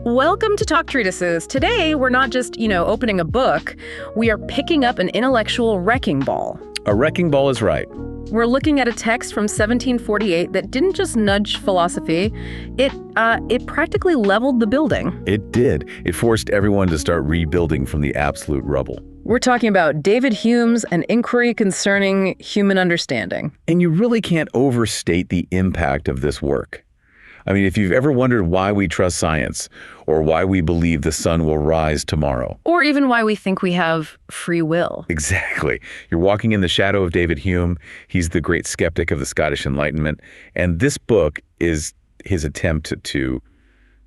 Welcome to Talk Treatises. Today, we're not just, opening a book. We are picking up an intellectual wrecking ball. A wrecking ball is right. We're looking at a text from 1748 that didn't just nudge philosophy, it practically leveled the building. It did. It forced everyone to start rebuilding from the absolute rubble. We're talking about David Hume's An Enquiry Concerning Human Understanding. And you really can't overstate the impact of this work. I mean, if you've ever wondered why we trust science, or why we believe the sun will rise tomorrow. Or even why we think we have free will. Exactly. You're walking in the shadow of David Hume. He's the great skeptic of the Scottish Enlightenment. And this book is his attempt to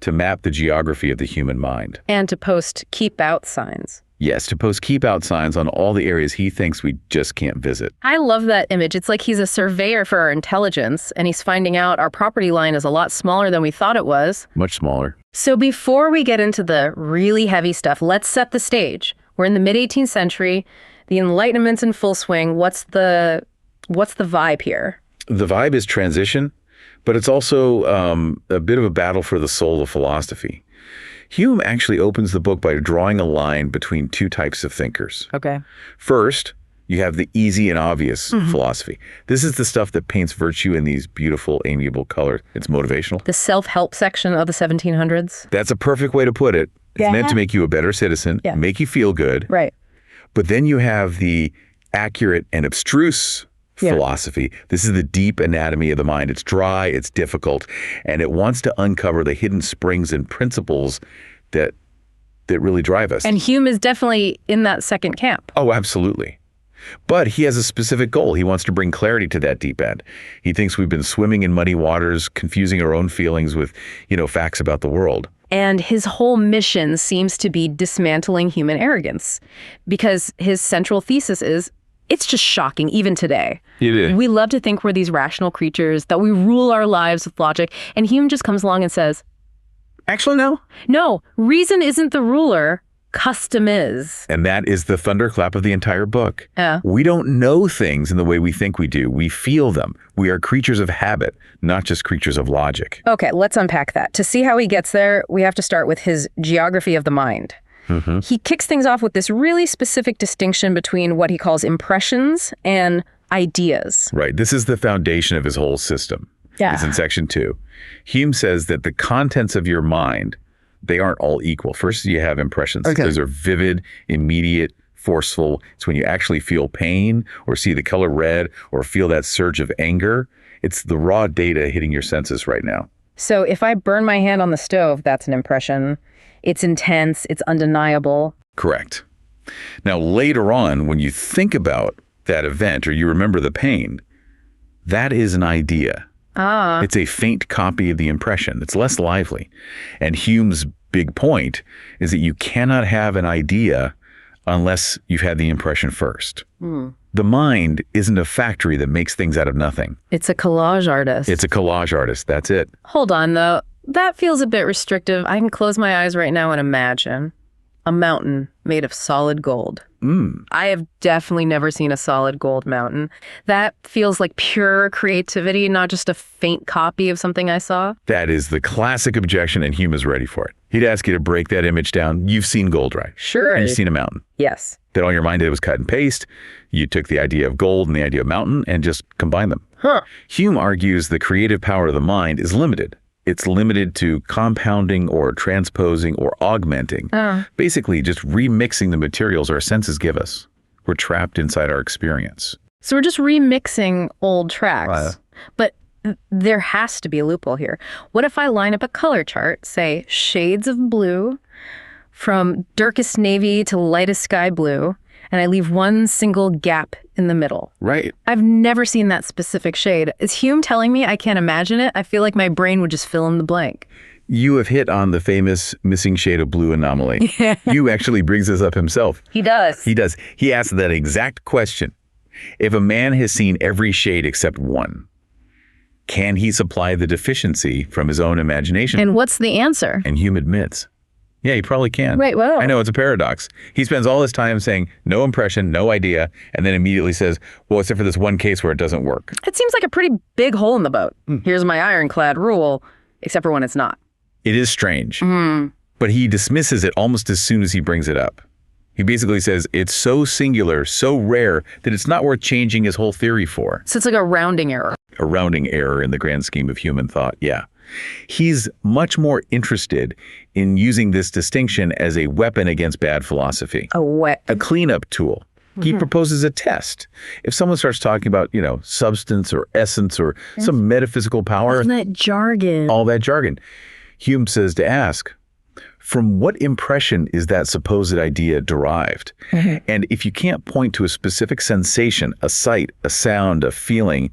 map the geography of the human mind. And to post keep out signs. Yes, to post keep out signs on all the areas he thinks we just can't visit. I love that image. It's like he's a surveyor for our intelligence, and he's finding out our property line is a lot smaller than we thought it was. Much smaller. So before we get into the really heavy stuff, let's set the stage. We're in the mid-18th century. The Enlightenment's in full swing. What's the vibe here? The vibe is transition, but it's also a bit of a battle for the soul of philosophy. Hume actually opens the book by drawing a line between two types of thinkers. Okay. First, you have the easy and obvious philosophy. This is the stuff that paints virtue in these beautiful, amiable colors. It's motivational. The self-help section of the 1700s. That's a perfect way to put it. It's meant to make you a better citizen, make you feel good. Right. But then you have the accurate and abstruse philosophy. This is the deep anatomy of the mind. It's dry, it's difficult, and it wants to uncover the hidden springs and principles that really drive us. And Hume is definitely in that second camp. Oh, absolutely. But he has a specific goal. He wants to bring clarity to that deep end. He thinks we've been swimming in muddy waters, confusing our own feelings with, facts about the world. And his whole mission seems to be dismantling human arrogance, because his central thesis is it's just shocking, even today. It is. We love to think we're these rational creatures, that we rule our lives with logic. And Hume just comes along and says, actually, no. No, reason isn't the ruler, custom is. And that is the thunderclap of the entire book. Yeah. We don't know things in the way we think we do. We feel them. We are creatures of habit, not just creatures of logic. Okay, let's unpack that. To see how he gets there, we have to start with his geography of the mind. He kicks things off with this really specific distinction between what he calls impressions and ideas. Right. This is the foundation of his whole system. Yeah. It's in section 2. Hume says that the contents of your mind, they aren't all equal. First, you have impressions. Okay. Those are vivid, immediate, forceful. It's when you actually feel pain or see the color red or feel that surge of anger. It's the raw data hitting your senses right now. So if I burn my hand on the stove, that's an impression. It's intense, it's undeniable. Correct. Now, later on, when you think about that event or you remember the pain, that is an idea. It's a faint copy of the impression. It's less lively. And Hume's big point is that you cannot have an idea unless you've had the impression first. The mind isn't a factory that makes things out of nothing. It's a collage artist. It's a collage artist. That's it. Hold on, though. That feels a bit restrictive. I can close my eyes right now and imagine a mountain made of solid gold. I have definitely never seen a solid gold mountain. That feels like pure creativity, not just a faint copy of something I saw. That is the classic objection, and Hume is ready for it. He'd ask you to break that image down. You've seen gold, right? Sure. And you've seen a mountain. Yes. That all your mind did was cut and paste. You took the idea of gold and the idea of mountain and just combined them. Hume argues the creative power of the mind is limited. It's limited to compounding or transposing or augmenting. Basically, just remixing the materials our senses give us. We're trapped inside our experience. So we're just remixing old tracks. But there has to be a loophole here. What if I line up a color chart, say shades of blue, from darkest navy to lightest sky blue, and I leave one single gap in the middle? Right. I've never seen that specific shade. Is Hume telling me I can't imagine it? I feel like my brain would just fill in the blank. You have hit on the famous missing shade of blue anomaly. Hume actually brings this up himself. He does. He does. He asks that exact question. If a man has seen every shade except one, can he supply the deficiency from his own imagination? And what's the answer? And Hume admits, yeah, he probably can. Right, well. I know, it's a paradox. He spends all his time saying, no impression, no idea, and then immediately says, well, except for this one case where it doesn't work. It seems like a pretty big hole in the boat. Here's my ironclad rule, except for when it's not. It is strange. But he dismisses it almost as soon as he brings it up. He basically says it's so singular, so rare, that it's not worth changing his whole theory for. So it's like a rounding error. A rounding error in the grand scheme of human thought, yeah. He's much more interested in using this distinction as a weapon against bad philosophy. A cleanup tool. He proposes a test. If someone starts talking about, substance or essence or some metaphysical power. All that jargon. Hume says to ask, from what impression is that supposed idea derived? And if you can't point to a specific sensation, a sight, a sound, a feeling,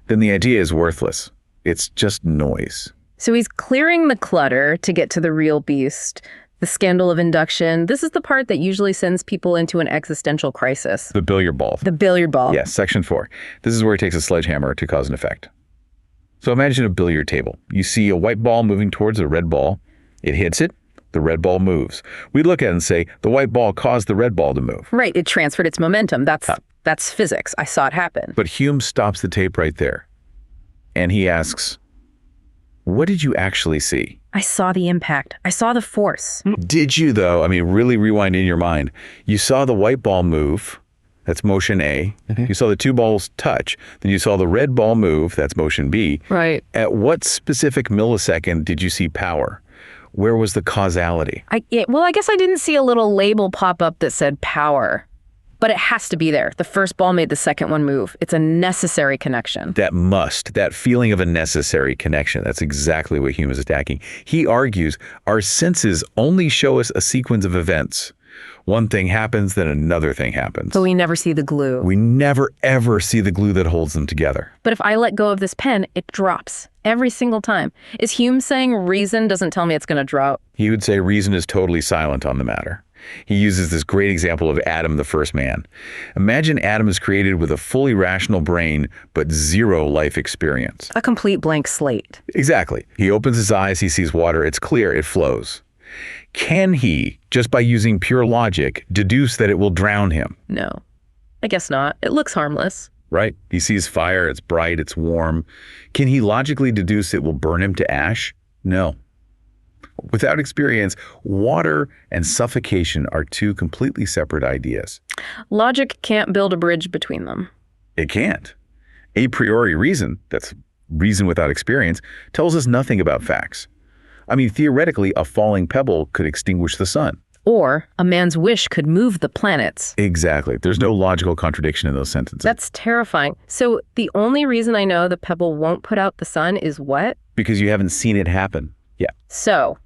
then the idea is worthless. It's just noise. So he's clearing the clutter to get to the real beast. The scandal of induction. This is the part that usually sends people into an existential crisis. The billiard ball. Yes, section 4. This is where he takes a sledgehammer to cause and effect. So imagine a billiard table. You see a white ball moving towards a red ball. It hits it. The red ball moves. We look at it and say, the white ball caused the red ball to move. Right. It transferred its momentum. That's physics. I saw it happen. But Hume stops the tape right there. And he asks, what did you actually see? I saw the impact. I saw the force. Did you, though? I mean, really rewind in your mind. You saw the white ball move. That's motion A. You saw the two balls touch. Then you saw the red ball move. That's motion B. Right. At what specific millisecond did you see power? Where was the causality? I guess I didn't see a little label pop up that said power. But it has to be there. The first ball made the second one move. It's a necessary connection. That feeling of a necessary connection. That's exactly what Hume is attacking. He argues our senses only show us a sequence of events. One thing happens, then another thing happens. But we never see the glue. We never, ever see the glue that holds them together. But if I let go of this pen, it drops every single time. Is Hume saying reason doesn't tell me it's going to drop? He would say reason is totally silent on the matter. He uses this great example of Adam, the first man. Imagine Adam is created with a fully rational brain, but zero life experience. A complete blank slate. Exactly. He opens his eyes, he sees water, it's clear, it flows. Can he, just by using pure logic, deduce that it will drown him? No, I guess not. It looks harmless. Right? He sees fire, it's bright, it's warm. Can he logically deduce it will burn him to ash? No. Without experience, water and suffocation are two completely separate ideas. Logic can't build a bridge between them. It can't. A priori reason, that's reason without experience, tells us nothing about facts. I mean, theoretically, a falling pebble could extinguish the sun. Or a man's wish could move the planets. Exactly. There's no logical contradiction in those sentences. That's terrifying. So the only reason I know the pebble won't put out the sun is what? Because you haven't seen it happen. Yeah. So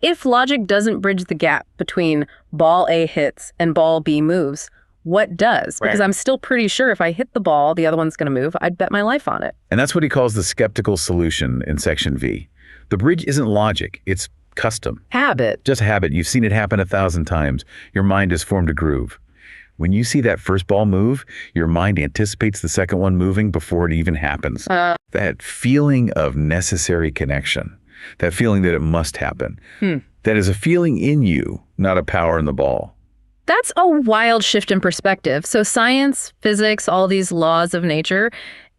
if logic doesn't bridge the gap between ball A hits and ball B moves, what does? Because I'm still pretty sure if I hit the ball, the other one's going to move. I'd bet my life on it. And that's what he calls the skeptical solution in section V. The bridge isn't logic, it's custom. Habit. Just habit. You've seen it happen 1,000 times. Your mind has formed a groove. When you see that first ball move, your mind anticipates the second one moving before it even happens. That feeling of necessary connection. That feeling that it must happen. That is a feeling in you, not a power in the ball. That's a wild shift in perspective. So science, physics, all these laws of nature,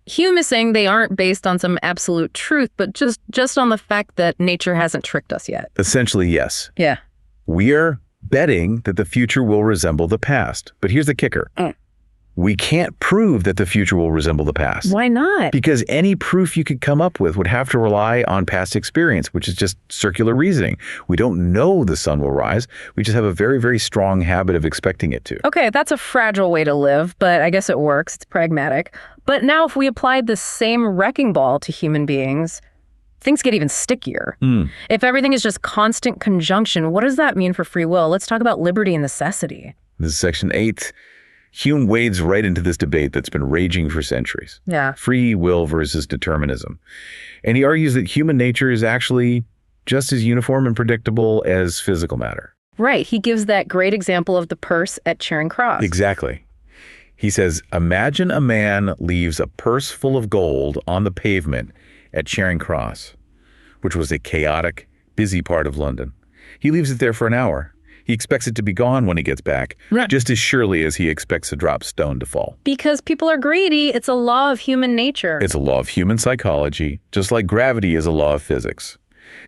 Hume is saying they aren't based on some absolute truth, but just on the fact that nature hasn't tricked us yet. Essentially, yes. Yeah. We are betting that the future will resemble the past. But here's the kicker. We can't prove that the future will resemble the past. Why not? Because any proof you could come up with would have to rely on past experience, which is just circular reasoning. We don't know the sun will rise. We just have a very, very strong habit of expecting it to. Okay, that's a fragile way to live, but I guess it works. It's pragmatic. But now if we applied the same wrecking ball to human beings, things get even stickier. If everything is just constant conjunction, what does that mean for free will? Let's talk about liberty and necessity. This is section 8. Hume wades right into this debate that's been raging for centuries. Yeah. Free will versus determinism. And he argues that human nature is actually just as uniform and predictable as physical matter. Right. He gives that great example of the purse at Charing Cross. Exactly. He says, imagine a man leaves a purse full of gold on the pavement at Charing Cross, which was a chaotic, busy part of London. He leaves it there for an hour. He expects it to be gone when he gets back, just as surely as he expects a dropped stone to fall. Because people are greedy. It's a law of human nature. It's a law of human psychology, just like gravity is a law of physics.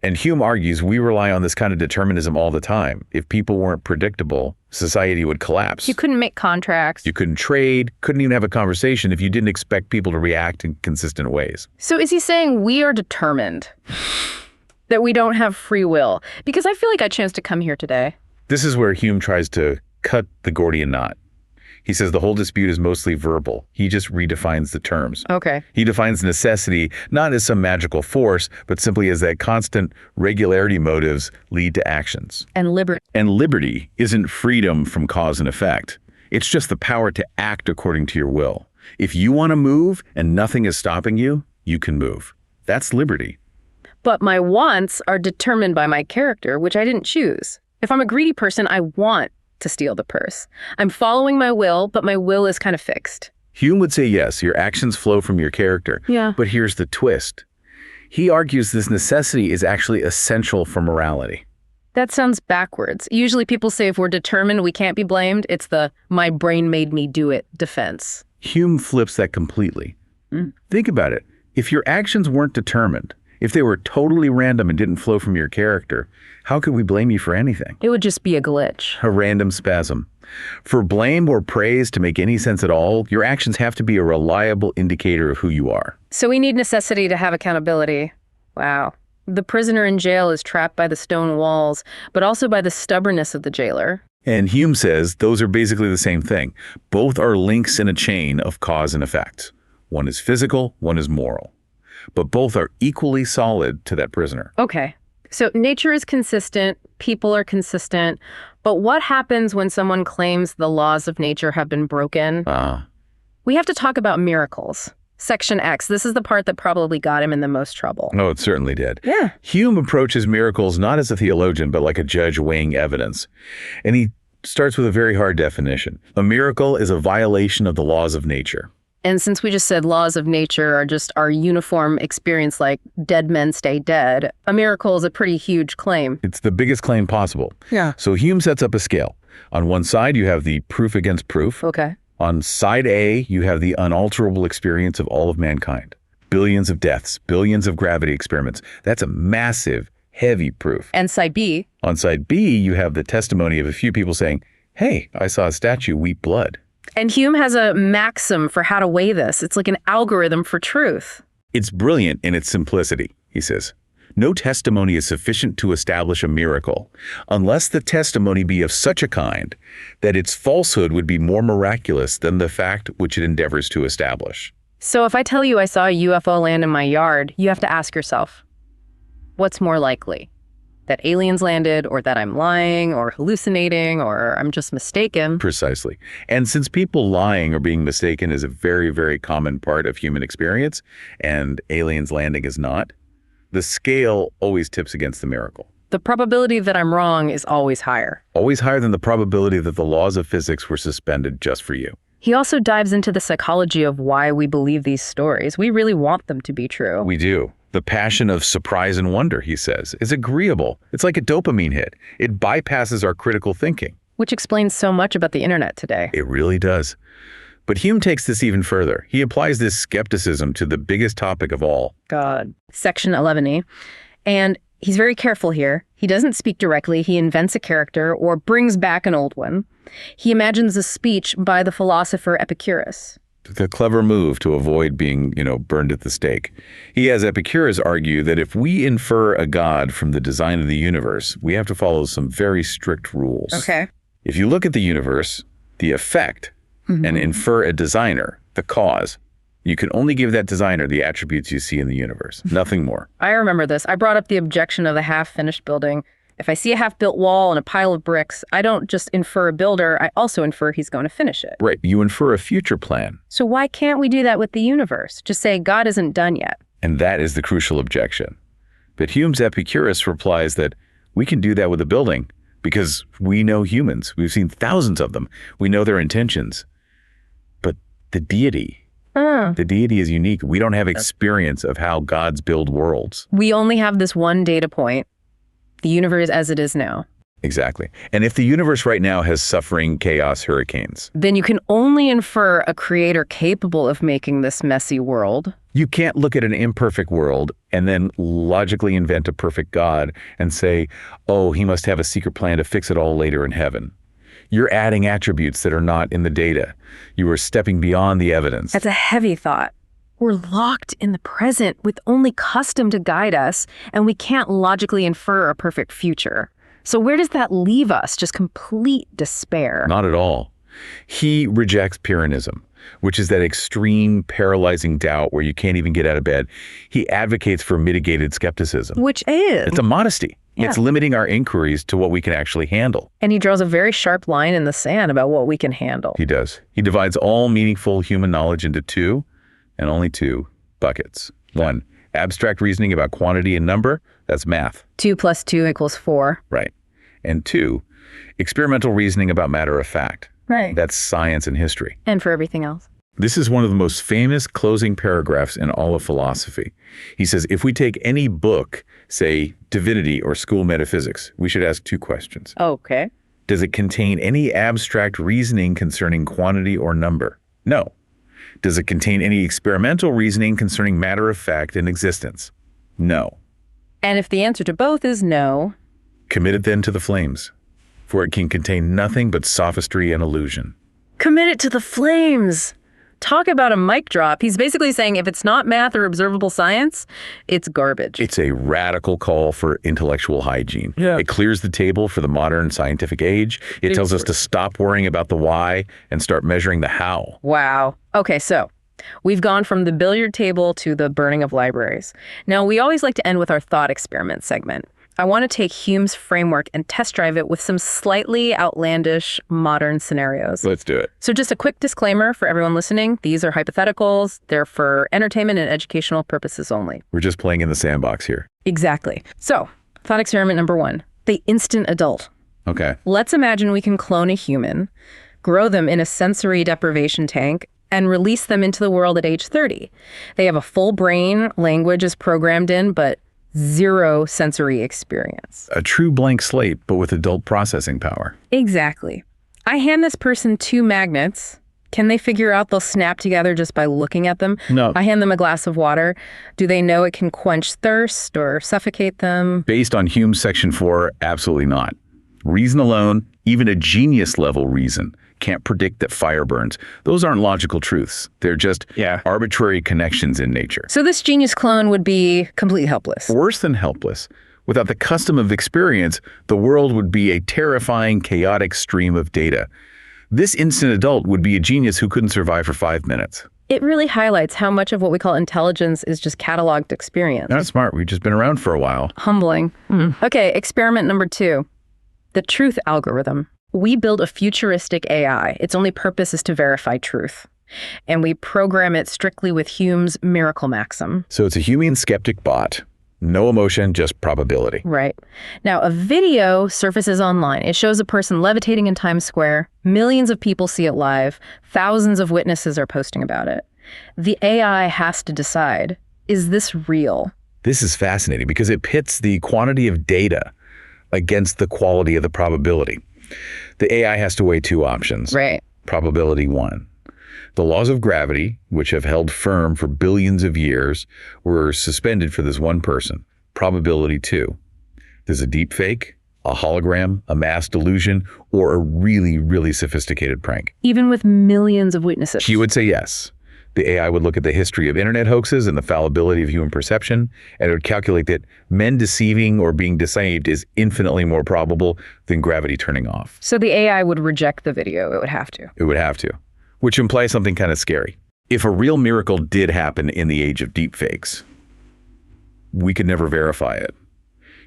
And Hume argues we rely on this kind of determinism all the time. If people weren't predictable, society would collapse. You couldn't make contracts. You couldn't trade, couldn't even have a conversation if you didn't expect people to react in consistent ways. So is he saying we are determined? That we don't have free will? Because I feel like I chose to come here today. This is where Hume tries to cut the Gordian knot. He says the whole dispute is mostly verbal. He just redefines the terms. Okay. He defines necessity not as some magical force, but simply as that constant regularity motives lead to actions. And liberty. And liberty isn't freedom from cause and effect. It's just the power to act according to your will. If you want to move and nothing is stopping you, you can move. That's liberty. But my wants are determined by my character, which I didn't choose. If I'm a greedy person, I want to steal the purse. I'm following my will, but my will is kind of fixed. Hume would say yes, your actions flow from your character. Yeah. But here's the twist. He argues this necessity is actually essential for morality. That sounds backwards. Usually people say if we're determined, we can't be blamed. It's the my brain made me do it defense. Hume flips that completely. Think about it. If your actions weren't determined, if they were totally random and didn't flow from your character, how could we blame you for anything? It would just be a glitch. A random spasm. For blame or praise to make any sense at all, your actions have to be a reliable indicator of who you are. So we need necessity to have accountability. Wow. The prisoner in jail is trapped by the stone walls, but also by the stubbornness of the jailer. And Hume says those are basically the same thing. Both are links in a chain of cause and effect. One is physical, one is moral. But both are equally solid to that prisoner. Okay. So nature is consistent, people are consistent, but what happens when someone claims the laws of nature have been broken? We have to talk about miracles. Section X, this is the part that probably got him in the most trouble. Oh, it certainly did. Yeah. Hume approaches miracles not as a theologian, but like a judge weighing evidence. And he starts with a very hard definition. A miracle is a violation of the laws of nature. And since we just said laws of nature are just our uniform experience, like dead men stay dead, a miracle is a pretty huge claim. It's the biggest claim possible. Yeah. So Hume sets up a scale. On one side, you have the proof against proof. Okay. On side A, you have the unalterable experience of all of mankind. Billions of deaths, billions of gravity experiments. That's a massive, heavy proof. And side B? On side B, you have the testimony of a few people saying, hey, I saw a statue weep blood. And Hume has a maxim for how to weigh this. It's like an algorithm for truth. It's brilliant in its simplicity, he says. No testimony is sufficient to establish a miracle, unless the testimony be of such a kind that its falsehood would be more miraculous than the fact which it endeavors to establish. So if I tell you I saw a UFO land in my yard, you have to ask yourself, what's more likely? That aliens landed, or that I'm lying, or hallucinating, or I'm just mistaken? Precisely. And since people lying or being mistaken is a very, very common part of human experience, and aliens landing is not, the scale always tips against the miracle. The probability that I'm wrong is always higher. Always higher than the probability that the laws of physics were suspended just for you. He also dives into the psychology of why we believe these stories. We really want them to be true. We do. The passion of surprise and wonder, he says, is agreeable. It's like a dopamine hit. It bypasses our critical thinking. Which explains so much about the internet today. It really does. But Hume takes this even further. He applies this skepticism to the biggest topic of all. God. Section 11E. And he's very careful here. He doesn't speak directly. He invents a character or brings back an old one. He imagines a speech by the philosopher Epicurus. The clever move to avoid being, burned at the stake. He has Epicurus argue that if we infer a god from the design of the universe, we have to follow some very strict rules. Okay. If you look at the universe, the effect, and infer a designer, the cause, you can only give that designer the attributes you see in the universe, nothing more. I remember this. I brought up the objection of the half-finished building. If I see a half-built wall and a pile of bricks, I don't just infer a builder, I also infer he's going to finish it. Right, you infer a future plan. So why can't we do that with the universe? Just say God isn't done yet. And that is the crucial objection. But Hume's Epicurus replies that we can do that with a building because we know humans. We've seen thousands of them. We know their intentions. But the deity is unique. We don't have experience of how gods build worlds. We only have this one data point. The universe as it is now. Exactly. And if the universe right now has suffering, chaos, hurricanes, then you can only infer a creator capable of making this messy world. You can't look at an imperfect world and then logically invent a perfect God and say, oh, he must have a secret plan to fix it all later in heaven. You're adding attributes that are not in the data. You are stepping beyond the evidence. That's a heavy thought. We're locked in the present with only custom to guide us, and we can't logically infer a perfect future. So where does that leave us? Just complete despair. Not at all. He rejects Pyrrhonism, which is that extreme, paralyzing doubt where you can't even get out of bed. He advocates for mitigated skepticism. Which is? It's a modesty. Yeah. It's limiting our inquiries to what we can actually handle. And he draws a very sharp line in the sand about what we can handle. He does. He divides all meaningful human knowledge into two, and only two, buckets. One, abstract reasoning about quantity and number. That's math. 2 + 2 = 4. Right. And two, experimental reasoning about matter of fact. Right. That's science and history. And for everything else. This is one of the most famous closing paragraphs in all of philosophy. He says, if we take any book, say divinity or school metaphysics, we should ask two questions. Okay. Does it contain any abstract reasoning concerning quantity or number? No. Does it contain any experimental reasoning concerning matter of fact and existence? No. And if the answer to both is no, commit it then to the flames, for it can contain nothing but sophistry and illusion. Commit it to the flames. Talk about a mic drop. He's basically saying if it's not math or observable science, it's garbage. It's a radical call for intellectual hygiene. Yeah. It clears the table for the modern scientific age. It tells us to stop worrying about the why and start measuring the how. Wow. Okay, so we've gone from the billiard table to the burning of libraries. Now, we always like to end with our thought experiment segment. I want to take Hume's framework and test drive it with some slightly outlandish modern scenarios. Let's do it. So just a quick disclaimer for everyone listening. These are hypotheticals. They're for entertainment and educational purposes only. We're just playing in the sandbox here. Exactly. So, thought experiment number 1, the instant adult. Okay. Let's imagine we can clone a human, grow them in a sensory deprivation tank, and release them into the world at age 30. They have a full brain, language is programmed in, but zero sensory experience. A true blank slate, but with adult processing power. Exactly. I hand this person 2 magnets. Can they figure out they'll snap together just by looking at them? No. I hand them a glass of water. Do they know it can quench thirst or suffocate them? Based on Hume's section 4, absolutely not. Reason alone, even a genius level reason, can't predict that fire burns. Those aren't logical truths. They're just arbitrary connections in nature. So this genius clone would be completely helpless. Worse than helpless. Without the custom of experience, the world would be a terrifying, chaotic stream of data. This instant adult would be a genius who couldn't survive for 5 minutes. It really highlights how much of what we call intelligence is just cataloged experience. Not smart. We've just been around for a while. Humbling. Okay, experiment number 2. The truth algorithm. We build a futuristic AI. Its only purpose is to verify truth. And we program it strictly with Hume's miracle maxim. So it's a Humean skeptic bot. No emotion, just probability. Right. Now, a video surfaces online. It shows a person levitating in Times Square. Millions of people see it live. Thousands of witnesses are posting about it. The AI has to decide, is this real? This is fascinating because it pits the quantity of data against the quality of the probability. The AI has to weigh 2 options. Right. Probability 1. The laws of gravity, which have held firm for billions of years, were suspended for this one person. Probability 2. There's a deep fake, a hologram, a mass delusion, or a really, really sophisticated prank. Even with millions of witnesses. She would say yes. The AI would look at the history of internet hoaxes and the fallibility of human perception, and it would calculate that men deceiving or being deceived is infinitely more probable than gravity turning off. So the AI would reject the video. It would have to. It would have to, which implies something kind of scary. If a real miracle did happen in the age of deepfakes, we could never verify it.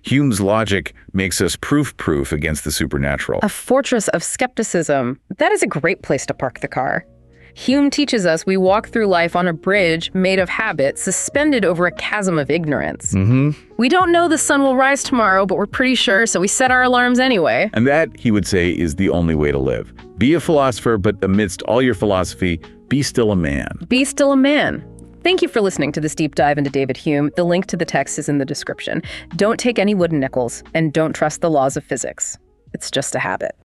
Hume's logic makes us proof against the supernatural. A fortress of skepticism. That is a great place to park the car. Hume teaches us we walk through life on a bridge made of habit, suspended over a chasm of ignorance. We don't know the sun will rise tomorrow, but we're pretty sure, so we set our alarms anyway. And that, he would say, is the only way to live. Be a philosopher, but amidst all your philosophy, be still a man. Be still a man. Thank you for listening to this deep dive into David Hume. The link to the text is in the description. Don't take any wooden nickels, and don't trust the laws of physics. It's just a habit.